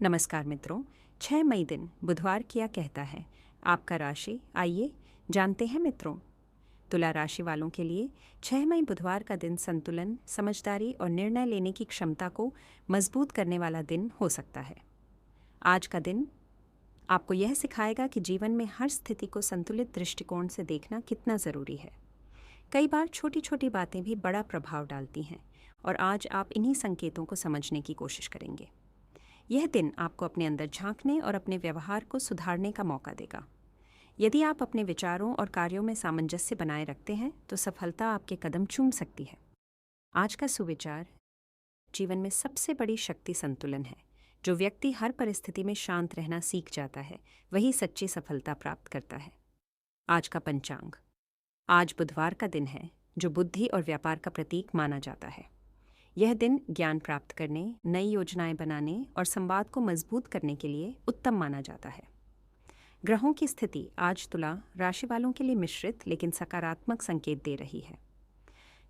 नमस्कार मित्रों। 6 मई दिन बुधवार क्या कहता है आपका राशि, आइए जानते हैं मित्रों। तुला राशि वालों के लिए 6 मई बुधवार का दिन संतुलन, समझदारी और निर्णय लेने की क्षमता को मजबूत करने वाला दिन हो सकता है। आज का दिन आपको यह सिखाएगा कि जीवन में हर स्थिति को संतुलित दृष्टिकोण से देखना कितना ज़रूरी है। कई बार छोटी छोटी बातें भी बड़ा प्रभाव डालती हैं और आज आप इन्हीं संकेतों को समझने की कोशिश करेंगे। यह दिन आपको अपने अंदर झांकने और अपने व्यवहार को सुधारने का मौका देगा। यदि आप अपने विचारों और कार्यों में सामंजस्य बनाए रखते हैं तो सफलता आपके कदम चूम सकती है। आज का सुविचार, जीवन में सबसे बड़ी शक्ति संतुलन है। जो व्यक्ति हर परिस्थिति में शांत रहना सीख जाता है वही सच्ची सफलता प्राप्त करता है। आज का पंचांग, आज बुधवार का दिन है जो बुद्धि और व्यापार का प्रतीक माना जाता है। यह दिन ज्ञान प्राप्त करने, नई योजनाएं बनाने और संवाद को मजबूत करने के लिए उत्तम माना जाता है। ग्रहों की स्थिति आज तुला राशि वालों के लिए मिश्रित लेकिन सकारात्मक संकेत दे रही है।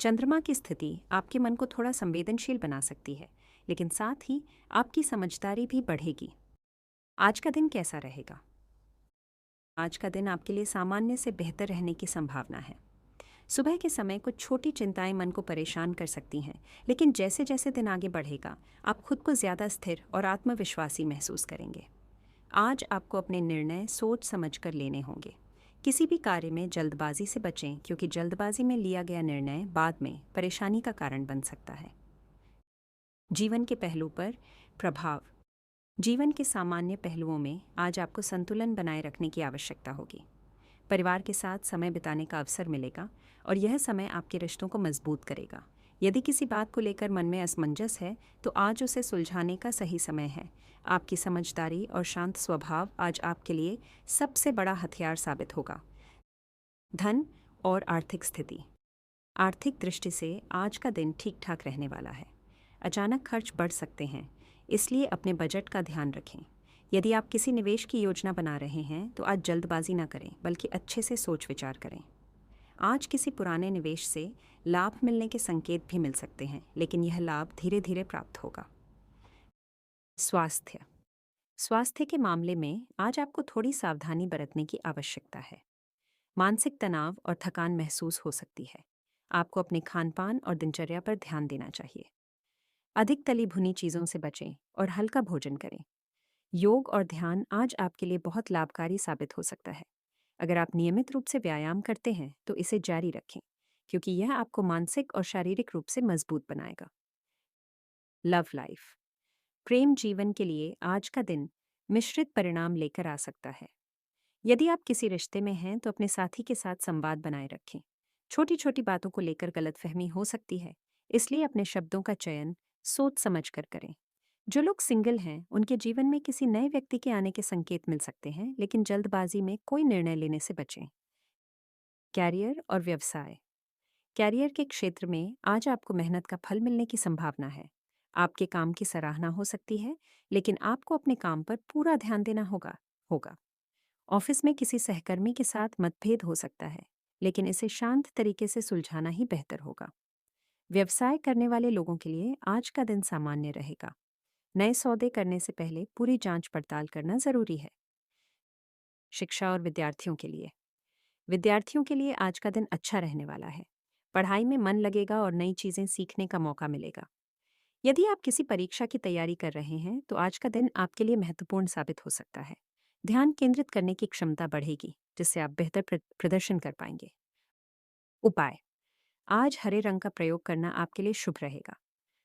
चंद्रमा की स्थिति आपके मन को थोड़ा संवेदनशील बना सकती है, लेकिन साथ ही आपकी समझदारी भी बढ़ेगी। आज का दिन कैसा रहेगा? आज का दिन आपके लिए सामान्य से बेहतर रहने की संभावना है। सुबह के समय कुछ छोटी चिंताएं मन को परेशान कर सकती हैं, लेकिन जैसे जैसे दिन आगे बढ़ेगा आप खुद को ज़्यादा स्थिर और आत्मविश्वासी महसूस करेंगे। आज आपको अपने निर्णय सोच समझकर लेने होंगे। किसी भी कार्य में जल्दबाजी से बचें, क्योंकि जल्दबाजी में लिया गया निर्णय बाद में परेशानी का कारण बन सकता है। जीवन के पहलू पर प्रभाव, जीवन के सामान्य पहलुओं में आज आपको संतुलन बनाए रखने की आवश्यकता होगी। परिवार के साथ समय बिताने का अवसर मिलेगा और यह समय आपके रिश्तों को मजबूत करेगा। यदि किसी बात को लेकर मन में असमंजस है तो आज उसे सुलझाने का सही समय है। आपकी समझदारी और शांत स्वभाव आज आपके लिए सबसे बड़ा हथियार साबित होगा। धन और आर्थिक स्थिति, आर्थिक दृष्टि से आज का दिन ठीक ठाक रहने वाला है। अचानक खर्च बढ़ सकते हैं, इसलिए अपने बजट का ध्यान रखें। यदि आप किसी निवेश की योजना बना रहे हैं तो आज जल्दबाजी न करें, बल्कि अच्छे से सोच विचार करें। आज किसी पुराने निवेश से लाभ मिलने के संकेत भी मिल सकते हैं, लेकिन यह लाभ धीरे धीरे प्राप्त होगा। स्वास्थ्य, स्वास्थ्य के मामले में आज आपको थोड़ी सावधानी बरतने की आवश्यकता है। मानसिक तनाव और थकान महसूस हो सकती है। आपको अपने खान-पान और दिनचर्या पर ध्यान देना चाहिए। अधिक तली भुनी चीज़ों से बचें और हल्का भोजन करें। योग और ध्यान आज आपके लिए बहुत लाभकारी साबित हो सकता है। अगर आप नियमित रूप से व्यायाम करते हैं तो इसे जारी रखें, क्योंकि यह आपको मानसिक और शारीरिक रूप से मजबूत बनाएगा। लव लाइफ, प्रेम जीवन के लिए आज का दिन मिश्रित परिणाम लेकर आ सकता है। यदि आप किसी रिश्ते में हैं तो अपने साथी के साथ संवाद बनाए रखें। छोटी छोटी बातों को लेकर गलतफहमी हो सकती है, इसलिए अपने शब्दों का चयन सोच समझ कर करें। जो लोग सिंगल हैं उनके जीवन में किसी नए व्यक्ति के आने के संकेत मिल सकते हैं, लेकिन जल्दबाजी में कोई निर्णय लेने से बचें। कैरियर और व्यवसाय, कैरियर के क्षेत्र में आज आपको मेहनत का फल मिलने की संभावना है। आपके काम की सराहना हो सकती है, लेकिन आपको अपने काम पर पूरा ध्यान देना होगा। ऑफिस में किसी सहकर्मी के साथ मतभेद हो सकता है, लेकिन इसे शांत तरीके से सुलझाना ही बेहतर होगा। व्यवसाय करने वाले लोगों के लिए आज का दिन सामान्य रहेगा। नए सौदे करने से पहले पूरी जांच पड़ताल करना जरूरी है। शिक्षा और विद्यार्थियों के लिए आज का दिन अच्छा रहने वाला है। पढ़ाई में मन लगेगा और नई चीजें सीखने का मौका मिलेगा। यदि आप किसी परीक्षा की तैयारी कर रहे हैं तो आज का दिन आपके लिए महत्वपूर्ण साबित हो सकता है। ध्यान केंद्रित करने की क्षमता बढ़ेगी, जिससे आप बेहतर प्रदर्शन कर पाएंगे। उपाय, आज हरे रंग का प्रयोग करना आपके लिए शुभ रहेगा।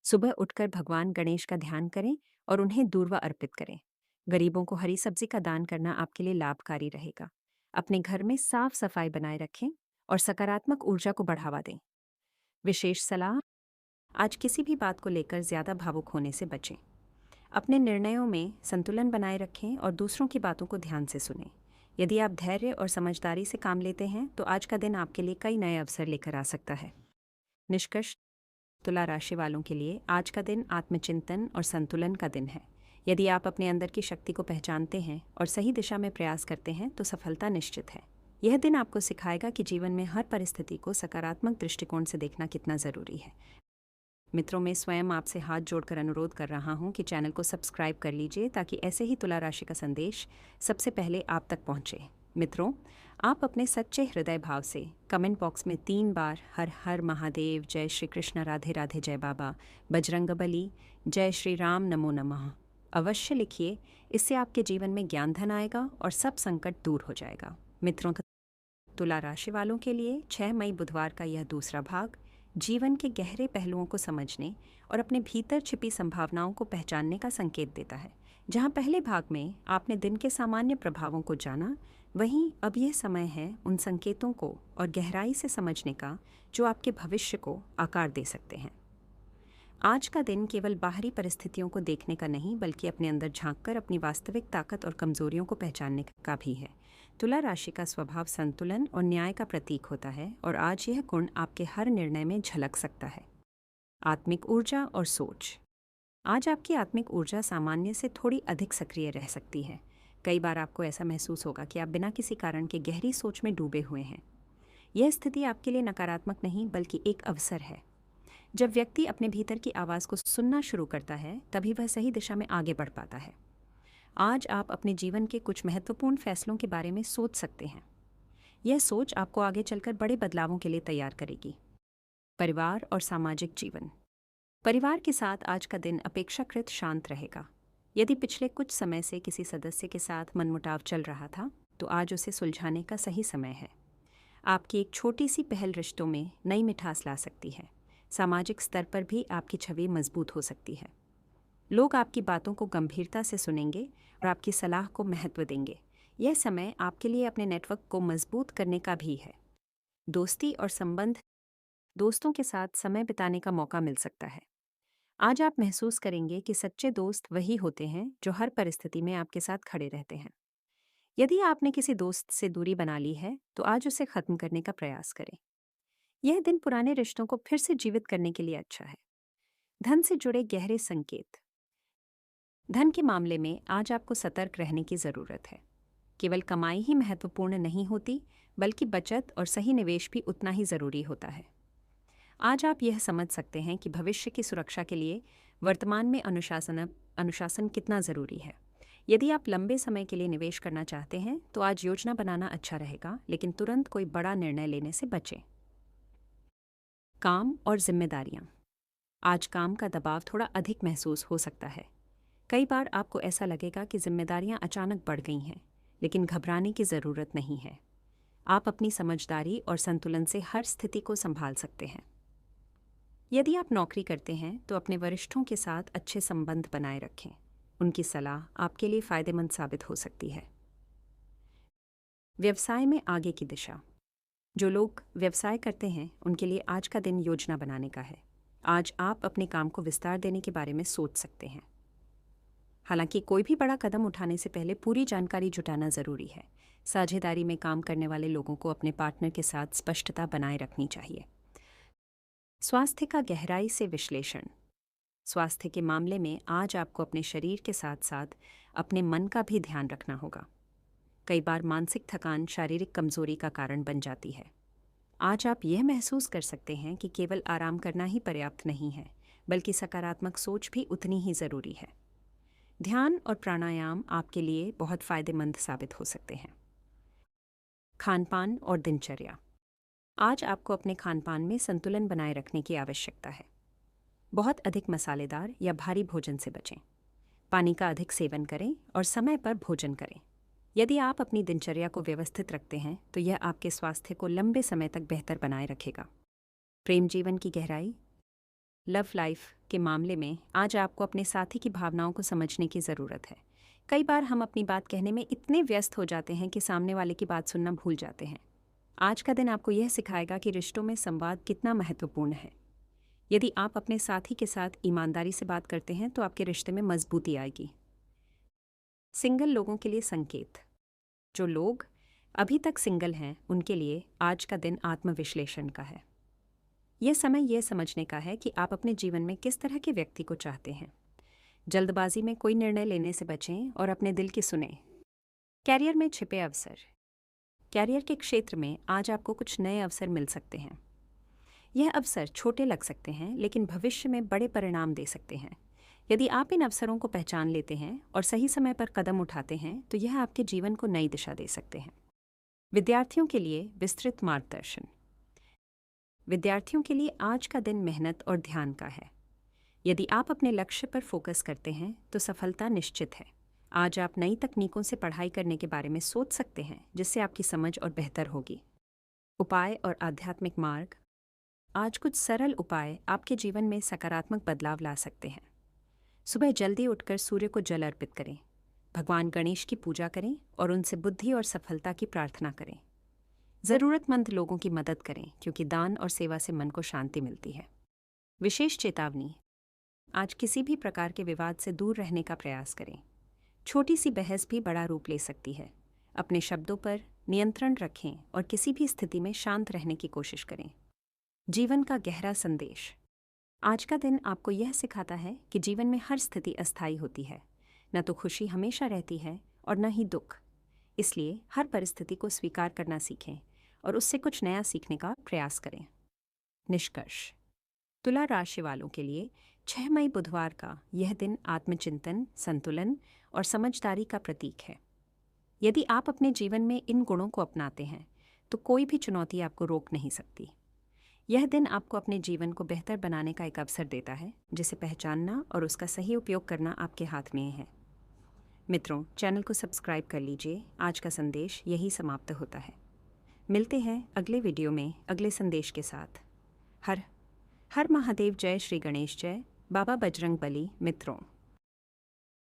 सुबह उठकर भगवान गणेश का ध्यान करें और उन्हें दूर्वा अर्पित करें। गरीबों को हरी सब्जी का दान करना आपके लिए लाभकारी रहेगा। अपने घर में साफ सफाई बनाए रखें और सकारात्मक ऊर्जा को बढ़ावा दें। विशेष सलाह, आज किसी भी बात को लेकर ज्यादा भावुक होने से बचें। अपने निर्णयों में संतुलन बनाए रखें और दूसरों की बातों को ध्यान से सुनें। यदि आप धैर्य और समझदारी से काम लेते हैं तो आज का दिन आपके लिए कई नए अवसर लेकर आ सकता है। निष्कर्ष, तुला राशि वालों के लिए आज का दिन आत्मचिंतन और संतुलन का दिन है। यदि आप अपने अंदर की शक्ति को पहचानते हैं और सही दिशा में प्रयास करते हैं तो सफलता निश्चित है। यह दिन आपको सिखाएगा कि जीवन में हर परिस्थिति को सकारात्मक दृष्टिकोण से देखना कितना जरूरी है। मित्रों, मैं स्वयं आपसे हाथ जोड़कर अनुरोध कर रहा हूं कि चैनल को सब्सक्राइब कर लीजिए ताकि ऐसे ही तुला राशि का संदेश सबसे पहले आप तक पहुंचे। मित्रों, आप अपने सच्चे हृदय भाव से कमेंट बॉक्स में 3 बार हर हर महादेव, जय श्री कृष्ण, राधे राधे, जय बाबा, बजरंगबली, जय श्री राम, नमो नमः अवश्य लिखिए। इससे आपके जीवन में ज्ञान धन आएगा और सब संकट दूर हो जाएगा। मित्रों, तुला राशि वालों के लिए 6 मई बुधवार का यह दूसरा भाग जीवन के गहरे पहलुओं को समझने और अपने भीतर छिपी संभावनाओं को पहचानने का संकेत देता है। जहां पहले भाग में आपने दिन के सामान्य प्रभावों को जाना, वहीं अब यह समय है उन संकेतों को और गहराई से समझने का जो आपके भविष्य को आकार दे सकते हैं। आज का दिन केवल बाहरी परिस्थितियों को देखने का नहीं, बल्कि अपने अंदर झांककर अपनी वास्तविक ताकत और कमजोरियों को पहचानने का भी है। तुला राशि का स्वभाव संतुलन और न्याय का प्रतीक होता है और आज यह गुण आपके हर निर्णय में झलक सकता है। आत्मिक ऊर्जा और सोच। आज आपकी आत्मिक ऊर्जा सामान्य से थोड़ी अधिक सक्रिय रह सकती है। कई बार आपको ऐसा महसूस होगा कि आप बिना किसी कारण के गहरी सोच में डूबे हुए हैं। यह स्थिति आपके लिए नकारात्मक नहीं, बल्कि एक अवसर है। जब व्यक्ति अपने भीतर की आवाज़ को सुनना शुरू करता है, तभी वह सही दिशा में आगे बढ़ पाता है। आज आप अपने जीवन के कुछ महत्वपूर्ण फैसलों के बारे में सोच सकते हैं। यह सोच आपको आगे चलकर बड़े बदलावों के लिए तैयार करेगी। परिवार और सामाजिक जीवन। परिवार के साथ आज का दिन अपेक्षाकृत शांत रहेगा। यदि पिछले कुछ समय से किसी सदस्य के साथ मनमुटाव चल रहा था, तो आज उसे सुलझाने का सही समय है। आपकी एक छोटी सी पहल रिश्तों में नई मिठास ला सकती है। सामाजिक स्तर पर भी आपकी छवि मजबूत हो सकती है। लोग आपकी बातों को गंभीरता से सुनेंगे और आपकी सलाह को महत्व देंगे। यह समय आपके लिए अपने नेटवर्क को मजबूत करने का भी है। दोस्ती और संबंध। दोस्तों के साथ समय बिताने का मौका मिल सकता है। आज आप महसूस करेंगे कि सच्चे दोस्त वही होते हैं जो हर परिस्थिति में आपके साथ खड़े रहते हैं। यदि आपने किसी दोस्त से दूरी बना ली है, तो आज उसे खत्म करने का प्रयास करें। यह दिन पुराने रिश्तों को फिर से जीवित करने के लिए अच्छा है। धन से जुड़े गहरे संकेत। धन के मामले में आज आपको सतर्क रहने की जरूरत है। केवल कमाई ही महत्वपूर्ण नहीं होती, बल्कि बचत और सही निवेश भी उतना ही जरूरी होता है। आज आप यह समझ सकते हैं कि भविष्य की सुरक्षा के लिए वर्तमान में अनुशासन कितना जरूरी है। यदि आप लंबे समय के लिए निवेश करना चाहते हैं, तो आज योजना बनाना अच्छा रहेगा, लेकिन तुरंत कोई बड़ा निर्णय लेने से बचें। काम और जिम्मेदारियां। आज काम का दबाव थोड़ा अधिक महसूस हो सकता है। कई बार आपको ऐसा लगेगा कि जिम्मेदारियां अचानक बढ़ गई हैं, लेकिन घबराने की ज़रूरत नहीं है। आप अपनी समझदारी और संतुलन से हर स्थिति को संभाल सकते हैं। यदि आप नौकरी करते हैं, तो अपने वरिष्ठों के साथ अच्छे संबंध बनाए रखें। उनकी सलाह आपके लिए फ़ायदेमंद साबित हो सकती है। व्यवसाय में आगे की दिशा। जो लोग व्यवसाय करते हैं, उनके लिए आज का दिन योजना बनाने का है। आज आप अपने काम को विस्तार देने के बारे में सोच सकते हैं। हालांकि कोई भी बड़ा कदम उठाने से पहले पूरी जानकारी जुटाना ज़रूरी है। साझेदारी में काम करने वाले लोगों को अपने पार्टनर के साथ स्पष्टता बनाए रखनी चाहिए। स्वास्थ्य का गहराई से विश्लेषण। स्वास्थ्य के मामले में आज आपको अपने शरीर के साथ साथ अपने मन का भी ध्यान रखना होगा। कई बार मानसिक थकान शारीरिक कमजोरी का कारण बन जाती है। आज आप यह महसूस कर सकते हैं कि केवल आराम करना ही पर्याप्त नहीं है, बल्कि सकारात्मक सोच भी उतनी ही ज़रूरी है। ध्यान और प्राणायाम आपके लिए बहुत फ़ायदेमंद साबित हो सकते हैं। खानपान और दिनचर्या। आज आपको अपने खानपान में संतुलन बनाए रखने की आवश्यकता है। बहुत अधिक मसालेदार या भारी भोजन से बचें। पानी का अधिक सेवन करें और समय पर भोजन करें। यदि आप अपनी दिनचर्या को व्यवस्थित रखते हैं, तो यह आपके स्वास्थ्य को लंबे समय तक बेहतर बनाए रखेगा। प्रेम जीवन की गहराई। लव लाइफ के मामले में आज आपको अपने साथी की भावनाओं को समझने की ज़रूरत है। कई बार हम अपनी बात कहने में इतने व्यस्त हो जाते हैं कि सामने वाले की बात सुनना भूल जाते हैं। आज का दिन आपको यह सिखाएगा कि रिश्तों में संवाद कितना महत्वपूर्ण है। यदि आप अपने साथी के साथ ईमानदारी से बात करते हैं, तो आपके रिश्ते में मजबूती आएगी। सिंगल लोगों के लिए संकेत। जो लोग अभी तक सिंगल हैं, उनके लिए आज का दिन आत्मविश्लेषण का है। यह समय यह समझने का है कि आप अपने जीवन में किस तरह के व्यक्ति को चाहते हैं। जल्दबाजी में कोई निर्णय लेने से बचें और अपने दिल की सुनें। कैरियर में छिपे अवसर। कैरियर के क्षेत्र में आज आपको कुछ नए अवसर मिल सकते हैं। यह अवसर छोटे लग सकते हैं, लेकिन भविष्य में बड़े परिणाम दे सकते हैं। यदि आप इन अवसरों को पहचान लेते हैं और सही समय पर कदम उठाते हैं तो यह आपके जीवन को नई दिशा दे सकते हैं। विद्यार्थियों के लिए विस्तृत मार्गदर्शन। विद्यार्थियों के लिए आज का दिन मेहनत और ध्यान का है। यदि आप अपने लक्ष्य पर फोकस करते हैं तो सफलता निश्चित है। आज आप नई तकनीकों से पढ़ाई करने के बारे में सोच सकते हैं, जिससे आपकी समझ और बेहतर होगी। उपाय और आध्यात्मिक मार्ग। आज कुछ सरल उपाय आपके जीवन में सकारात्मक बदलाव ला सकते हैं। सुबह जल्दी उठकर सूर्य को जल अर्पित करें, भगवान गणेश की पूजा करें और उनसे बुद्धि और सफलता की प्रार्थना करें। ज़रूरतमंद लोगों की मदद करें, क्योंकि दान और सेवा से मन को शांति मिलती है। विशेष चेतावनी। आज किसी भी प्रकार के विवाद से दूर रहने का प्रयास करें। छोटी सी बहस भी बड़ा रूप ले सकती है। अपने शब्दों पर नियंत्रण रखें और किसी भी स्थिति में शांत रहने की कोशिश करें। जीवन का गहरा संदेश। आज का दिन आपको यह सिखाता है कि जीवन में हर स्थिति अस्थायी होती है। न तो खुशी हमेशा रहती है और न ही दुख। इसलिए हर परिस्थिति को स्वीकार करना सीखें और उससे कुछ नया सीखने का प्रयास करें। निष्कर्ष। तुला राशि वालों के लिए 6 मई बुधवार का यह दिन आत्मचिंतन, संतुलन और समझदारी का प्रतीक है। यदि आप अपने जीवन में इन गुणों को अपनाते हैं तो कोई भी चुनौती आपको रोक नहीं सकती। यह दिन आपको अपने जीवन को बेहतर बनाने का एक अवसर देता है, जिसे पहचानना और उसका सही उपयोग करना आपके हाथ में है। मित्रों, चैनल को सब्सक्राइब कर लीजिए। आज का संदेश यही समाप्त होता है। मिलते हैं अगले वीडियो में अगले संदेश के साथ। हर हर महादेव। जय श्री गणेश। जय बाबा बजरंग बली। मित्रों।